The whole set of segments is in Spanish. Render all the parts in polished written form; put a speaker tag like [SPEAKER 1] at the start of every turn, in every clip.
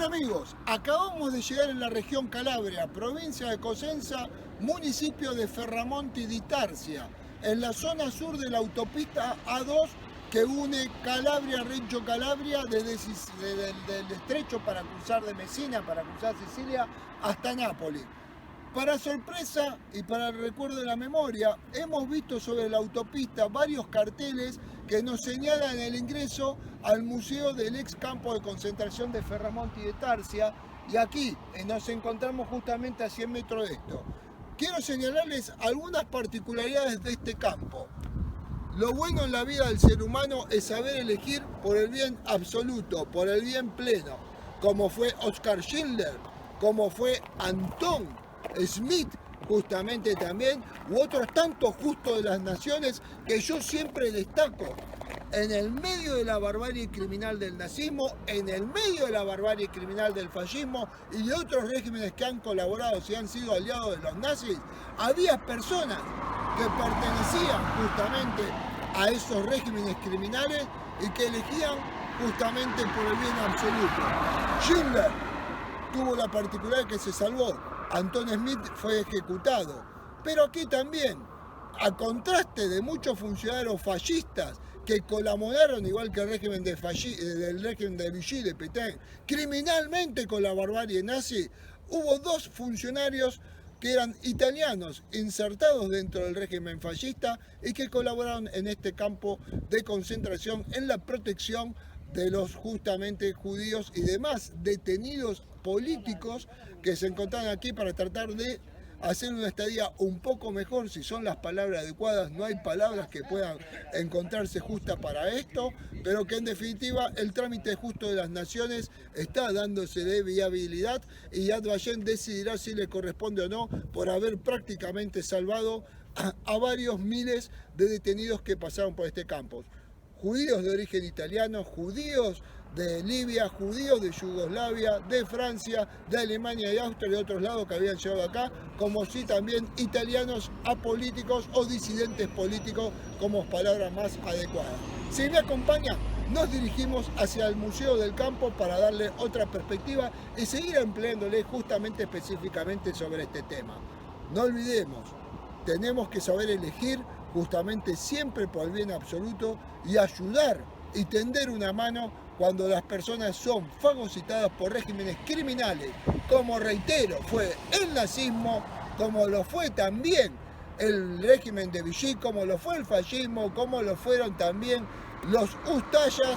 [SPEAKER 1] Bueno amigos, acabamos de llegar en la región Calabria, provincia de Cosenza, municipio de Ferramonti di Tarsia, en la zona sur de la autopista A2 que une Calabria-Reggio Calabria desde del estrecho para cruzar de Messina, para cruzar Sicilia, hasta Nápoles. Para sorpresa y para el recuerdo de la memoria, hemos visto sobre la autopista varios carteles que nos señalan el ingreso al museo del ex campo de concentración de Ferramonti di Tarsia, y aquí nos encontramos justamente a 100 metros de esto. Quiero señalarles algunas particularidades de este campo. Lo bueno en la vida del ser humano es saber elegir por el bien absoluto, por el bien pleno, como fue Oskar Schindler, como fue Anton Smith, justamente también, u otros tantos justos de las naciones que yo siempre destaco. En el medio de la barbarie criminal del nazismo, en el medio de la barbarie criminal del fascismo y de otros regímenes que han colaborado y han sido aliados de los nazis, había personas que pertenecían justamente a esos regímenes criminales y que elegían justamente por el bien absoluto. Schindler tuvo la particularidad que se salvó. Anton Smith fue ejecutado. Pero aquí también, a contraste de muchos funcionarios fascistas que colaboraron, igual que el régimen del régimen de Vichy de Pétain, criminalmente con la barbarie nazi, hubo dos funcionarios que eran italianos insertados dentro del régimen fascista y que colaboraron en este campo de concentración en la protección de los justamente judíos y demás detenidos políticos que se encontraban aquí para tratar de hacer una estadía un poco mejor, si son las palabras adecuadas. No hay palabras que puedan encontrarse justas para esto, pero que en definitiva el trámite justo de las naciones está dándose de viabilidad y Yad Vashem decidirá si le corresponde o no por haber prácticamente salvado a varios miles de detenidos que pasaron por este campo. Judíos de origen italiano, judíos de Libia, judíos de Yugoslavia, de Francia, de Alemania y Austria y de otros lados que habían llegado acá, como sí también italianos apolíticos o disidentes políticos como palabra más adecuada. Si me acompañan, nos dirigimos hacia el Museo del Campo para darle otra perspectiva y seguir empleándole justamente específicamente sobre este tema. No olvidemos, tenemos que saber elegir justamente siempre por el bien absoluto y ayudar y tender una mano cuando las personas son fagocitadas por regímenes criminales, como reitero, fue el nazismo, como lo fue también el régimen de Vichy, como lo fue el fascismo, como lo fueron también los Ustayas,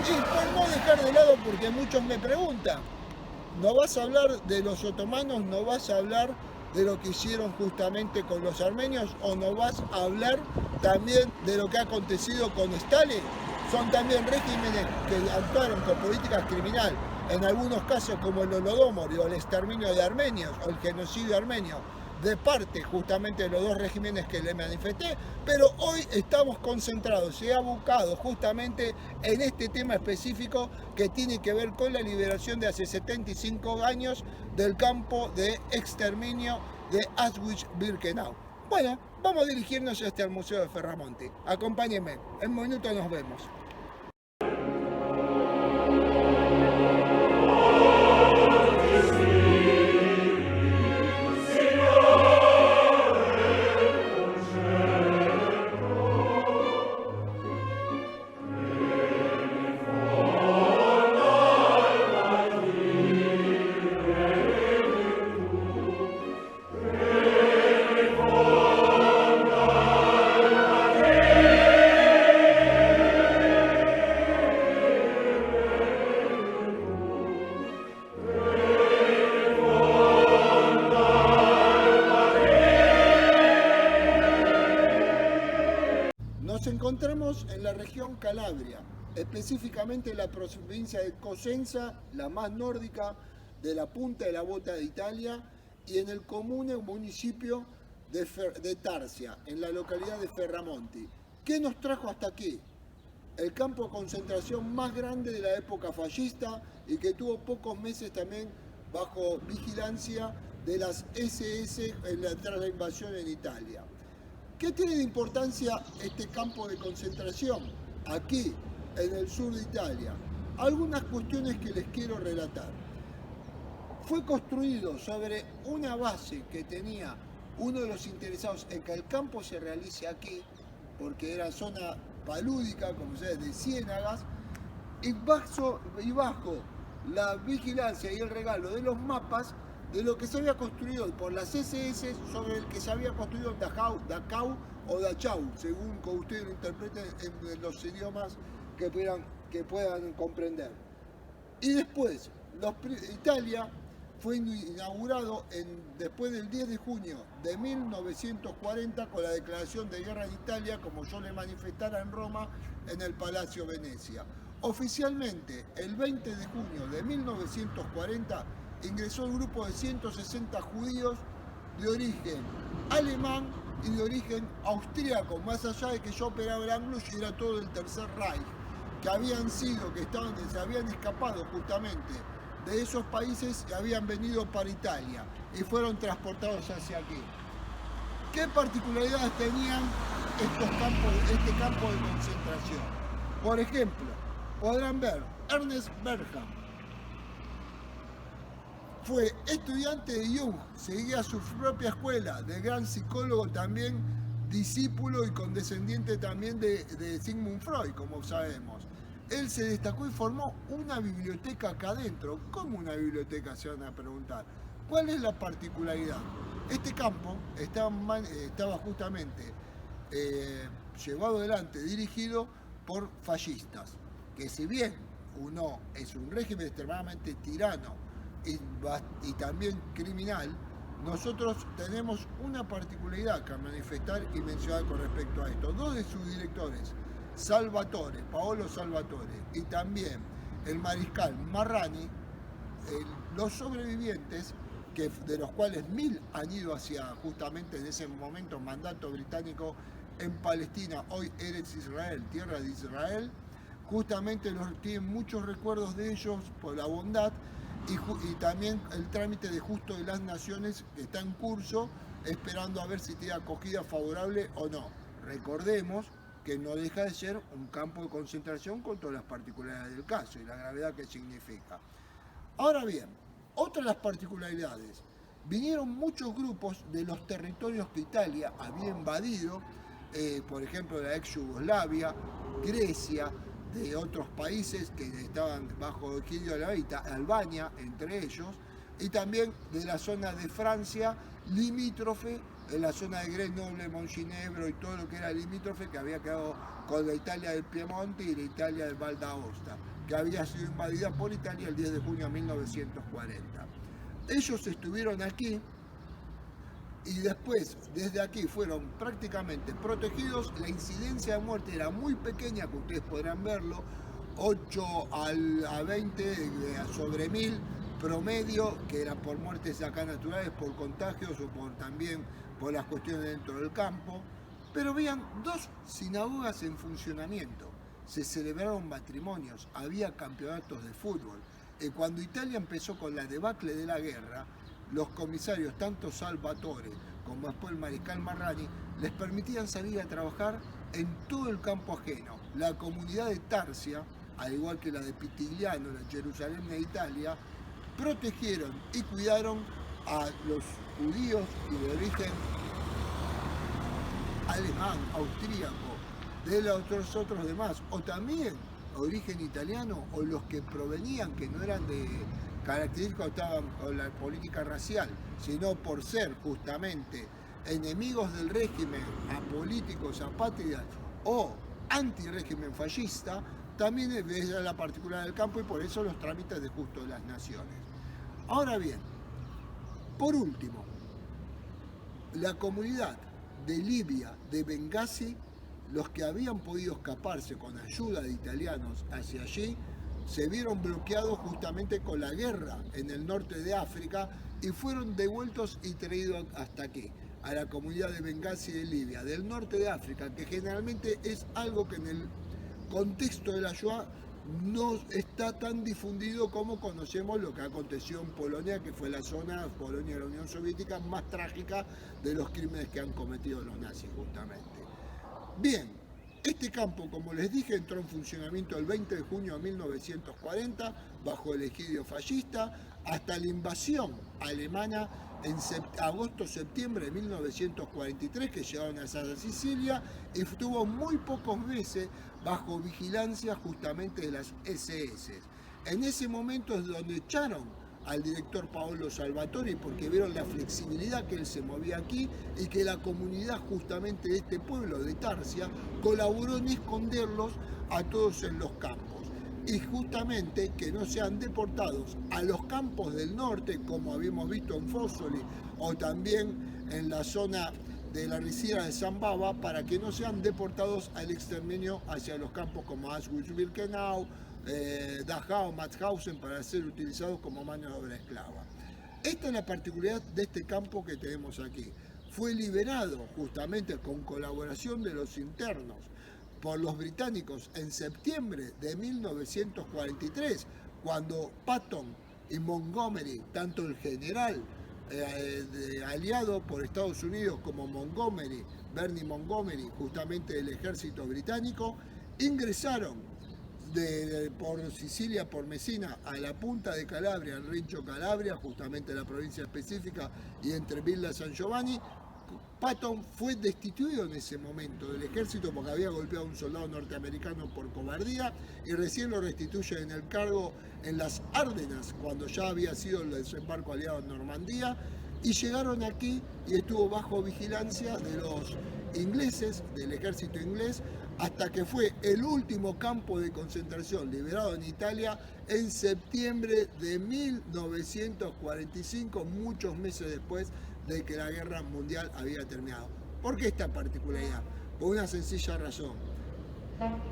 [SPEAKER 1] y por no dejar de lado, porque muchos me preguntan, ¿no vas a hablar de los otomanos? ¿No vas a hablar de lo que hicieron justamente con los armenios? ¿O no vas a hablar también de lo que ha acontecido con Stalin? Son también regímenes que actuaron con políticas criminales, en algunos casos como el Holodomor o el exterminio de armenios o el genocidio armenio, de parte justamente de los dos regímenes que le manifesté, pero hoy estamos concentrados y abocados justamente en este tema específico que tiene que ver con la liberación de hace 75 años del campo de exterminio de Auschwitz-Birkenau. Bueno, vamos a dirigirnos hasta el Museo de Ferramonti. Acompáñenme, en un minuto nos vemos. Nos encontramos en la región Calabria, específicamente en la provincia de Cosenza, la más nórdica de la punta de la bota de Italia, y en el comune municipio de Tarsia, en la localidad de Ferramonti. ¿Qué nos trajo hasta aquí? El campo de concentración más grande de la época fascista y que tuvo pocos meses también bajo vigilancia de las SS tras la invasión en Italia. ¿Qué tiene de importancia este campo de concentración aquí, en el sur de Italia? Algunas cuestiones que les quiero relatar. Fue construido sobre una base que tenía uno de los interesados en que el campo se realice aquí, porque era zona palúdica, como se de ciénagas, y bajo la vigilancia y el regalo de los mapas de lo que se había construido por las SS sobre el que se había construido Dachau o Dachau, según como ustedes lo interpreten en los idiomas que puedan comprender. Y después, Italia fue inaugurado después del 10 de junio de 1940 con la declaración de guerra de Italia, como yo le manifestara en Roma, en el Palacio Venecia. Oficialmente, el 20 de junio de 1940, ingresó el grupo de 160 judíos de origen alemán y de origen austríaco, más allá de que yo operaba el Anglus y era todo el Tercer Reich, que se habían escapado justamente de esos países y habían venido para Italia y fueron transportados hacia aquí. ¿Qué particularidades tenían este campo de concentración? Por ejemplo, podrán ver, Ernest Bernhard fue estudiante de Jung, seguía su propia escuela, de gran psicólogo también, discípulo y condescendiente también de Sigmund Freud, como sabemos. Él se destacó y formó una biblioteca acá adentro. ¿Cómo una biblioteca? Se van a preguntar. ¿Cuál es la particularidad? Este campo estaba justamente llevado adelante, dirigido por fascistas, que si bien uno es un régimen extremadamente tirano y también criminal, nosotros tenemos una particularidad que manifestar y mencionar con respecto a esto. Dos de sus directores, Paolo Salvatore, y también el mariscal Marrani, los sobrevivientes, de los cuales 1000 han ido hacia justamente en ese momento mandato británico en Palestina, hoy Eretz Israel, tierra de Israel, justamente tienen muchos recuerdos de ellos por la bondad y también el trámite de Justo de las Naciones que está en curso, esperando a ver si tiene acogida favorable o no. Recordemos que no deja de ser un campo de concentración con todas las particularidades del caso y la gravedad que significa. Ahora bien, otra de las particularidades, vinieron muchos grupos de los territorios que Italia había invadido, por ejemplo de la ex Yugoslavia, Grecia, de otros países que estaban bajo dominio de la Albania entre ellos, y también de la zona de Francia limítrofe, en la zona de Grenoble, Monginevro y todo lo que era limítrofe, que había quedado con la Italia del Piemonte y la Italia del Val d'Aosta, que había sido invadida por Italia el 10 de junio de 1940. Ellos estuvieron aquí y después, desde aquí, fueron prácticamente protegidos. La incidencia de muerte era muy pequeña, que ustedes podrán verlo, 8 a 20 sobre 1000 promedio, que eran por muertes acá naturales, por contagios o también por las cuestiones dentro del campo. Pero habían 2 sinagogas en funcionamiento, se celebraron matrimonios, había campeonatos de fútbol. Cuando Italia empezó con la debacle de la guerra, los comisarios, tanto Salvatore como después el mariscal Marrani, les permitían salir a trabajar en todo el campo ajeno. La comunidad de Tarsia, al igual que la de Pitigliano, la Jerusalén de Italia, protegieron y cuidaron a los judíos y de origen alemán, austríaco, de los otros demás, o también origen italiano, o los que provenían, que no eran de características, estaban con la política racial, sino por ser justamente enemigos del régimen, apolíticos, apátridas o anti-régimen fascista, también es la particularidad del campo y por eso los trámites de Justo de las Naciones. Ahora bien, por último, la comunidad de Libia, de Bengasi, los que habían podido escaparse con ayuda de italianos hacia allí, se vieron bloqueados justamente con la guerra en el norte de África y fueron devueltos y traídos hasta aquí, a la comunidad de Bengasi de Libia, del norte de África, que generalmente es algo que en el contexto de la Shoah no está tan difundido como conocemos lo que aconteció en Polonia, que fue la zona, Polonia de la Unión Soviética, más trágica de los crímenes que han cometido los nazis justamente. Bien, Este campo, como les dije, entró en funcionamiento el 20 de junio de 1940 bajo el egidio fascista hasta la invasión alemana en agosto-septiembre de 1943, que llegaron a Sicilia, y estuvo muy pocos meses bajo vigilancia justamente de las SS. En ese momento es donde echaron al director Paolo Salvatori, porque vieron la flexibilidad que él se movía aquí y que la comunidad justamente de este pueblo de Tarsia colaboró en esconderlos a todos en los campos. Y justamente que no sean deportados a los campos del norte, como habíamos visto en Fossoli, o también en la zona de la Riviera de Zambaba, para que no sean deportados al exterminio hacia los campos como Auschwitz-Birkenau, Dachau, Mauthausen, para ser utilizados como mano de obra esclava. Esta es la particularidad de este campo que tenemos aquí. Fue liberado justamente con colaboración de los internos por los británicos en septiembre de 1943, cuando Patton y Montgomery, tanto el general aliado por Estados Unidos como Montgomery, Bernie Montgomery, justamente del ejército británico, ingresaron por Sicilia, por Messina, a la punta de Calabria, el Rincho Calabria, justamente la provincia específica, y entre Villa San Giovanni. Patton fue destituido en ese momento del ejército porque había golpeado a un soldado norteamericano por cobardía, y recién lo restituyen en el cargo en las Ardenas, cuando ya había sido el desembarco aliado en Normandía, y llegaron aquí y estuvo bajo vigilancia de los ingleses, del ejército inglés, hasta que fue el último campo de concentración liberado en Italia en septiembre de 1945, muchos meses después de que la guerra mundial había terminado. ¿Por qué esta particularidad? Por una sencilla razón.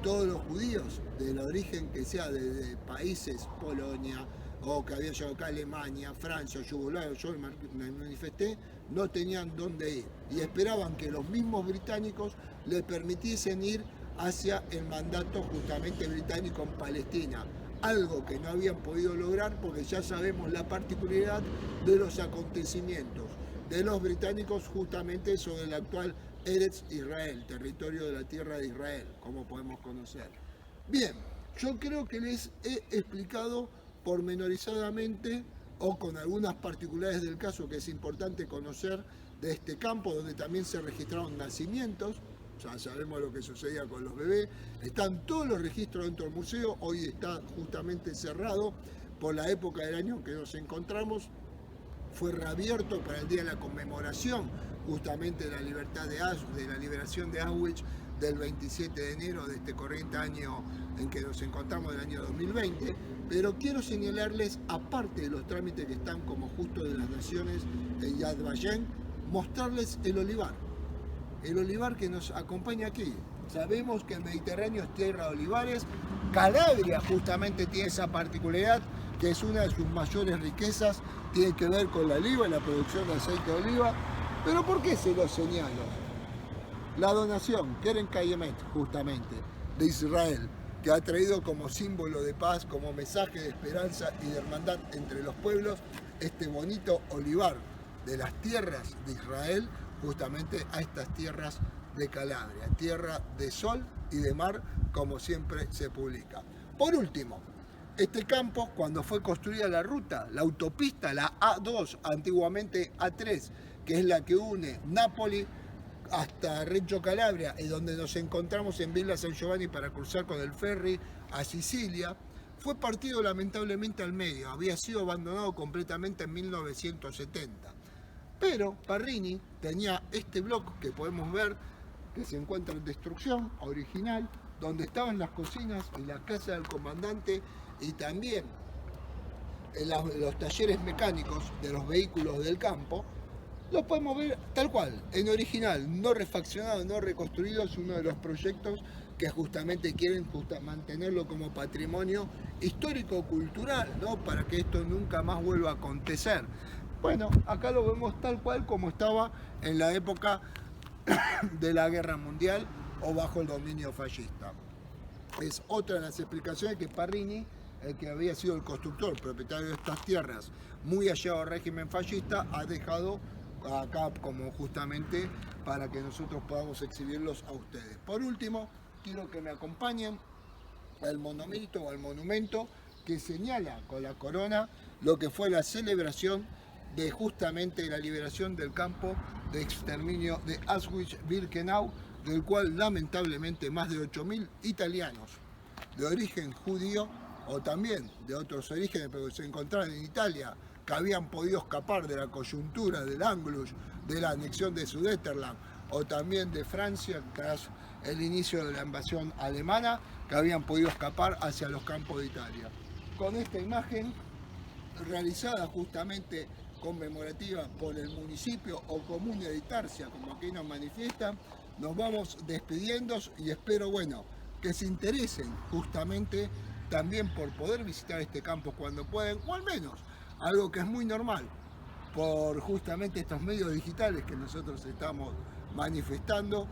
[SPEAKER 1] Todos los judíos, del origen que sea de países, Polonia, o que habían llegado acá, Alemania, Francia, Yugoslavia, yo me manifesté, no tenían dónde ir. Y esperaban que los mismos británicos les permitiesen ir hacia el mandato justamente británico en Palestina. Algo que no habían podido lograr porque ya sabemos la particularidad de los acontecimientos de los británicos justamente sobre el actual Eretz Israel, territorio de la tierra de Israel, como podemos conocer. Bien, yo creo que les he explicado pormenorizadamente o con algunas particularidades del caso que es importante conocer de este campo, donde también se registraron nacimientos. Ya sabemos lo que sucedía con los bebés, están todos los registros dentro del museo, hoy está justamente cerrado por la época del año en que nos encontramos. Fue reabierto para el día de la conmemoración justamente de la libertad de la liberación de Auschwitz del 27 de enero de este corriente año en que nos encontramos, del año 2020, pero quiero señalarles, aparte de los trámites que están como justo de las naciones en Yad Vashem, mostrarles el olivar que nos acompaña aquí. Sabemos que el Mediterráneo es tierra de olivares. Calabria justamente tiene esa particularidad, que es una de sus mayores riquezas, tiene que ver con la oliva y la producción de aceite de oliva. Pero ¿por qué se lo señalo? La donación, Keren Kayemet, justamente, de Israel, que ha traído como símbolo de paz, como mensaje de esperanza y de hermandad entre los pueblos, este bonito olivar de las tierras de Israel, justamente a estas tierras de Calabria, tierra de sol y de mar, como siempre se publica. Por último, este campo, cuando fue construida la ruta, la autopista, la A2, antiguamente A3, que es la que une Nápoles hasta Reggio Calabria, y donde nos encontramos en Villa San Giovanni para cruzar con el ferry a Sicilia, fue partido lamentablemente al medio, había sido abandonado completamente en 1970. Pero Parrini tenía este bloque que podemos ver, que se encuentra en destrucción, original, donde estaban las cocinas y la casa del comandante, y también los talleres mecánicos de los vehículos del campo. Los podemos ver tal cual, en original, no refaccionado, no reconstruido. Es uno de los proyectos que justamente quieren mantenerlo como patrimonio histórico-cultural, ¿no? Para que esto nunca más vuelva a acontecer. Bueno, acá lo vemos tal cual como estaba en la época de la Guerra Mundial o bajo el dominio fascista. Es otra de las explicaciones que Parrini, el que había sido el constructor, propietario de estas tierras, muy allá del régimen fascista, ha dejado acá como justamente para que nosotros podamos exhibirlos a ustedes. Por último, quiero que me acompañen al monumento que señala con la corona lo que fue la celebración de justamente la liberación del campo de exterminio de Auschwitz-Birkenau, del cual lamentablemente más de 8.000 italianos de origen judío o también de otros orígenes, pero que se encontraban en Italia, que habían podido escapar de la coyuntura del Anschluss, de la anexión de Sudeterland, o también de Francia tras el inicio de la invasión alemana, que habían podido escapar hacia los campos de Italia. Con esta imagen, realizada justamente conmemorativa por el municipio o comuna de Tarsia, como aquí nos manifiestan, nos vamos despidiendo y espero, bueno, que se interesen justamente también por poder visitar este campo cuando pueden, o al menos algo que es muy normal, por justamente estos medios digitales que nosotros estamos manifestando,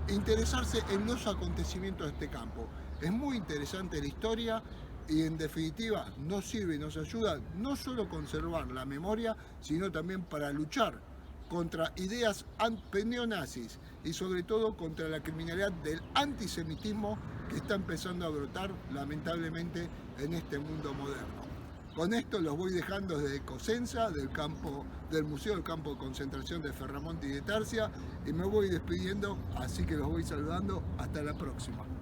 [SPEAKER 1] interesarse en los acontecimientos de este campo. Es muy interesante la historia y en definitiva nos sirve y nos ayuda no solo a conservar la memoria, sino también para luchar contra ideas neonazis y sobre todo contra la criminalidad del antisemitismo que está empezando a brotar lamentablemente en este mundo moderno. Con esto los voy dejando desde Cosenza, del Museo del Campo de Concentración de Ferramonte y de Tarsia, y me voy despidiendo, así que los voy saludando. Hasta la próxima.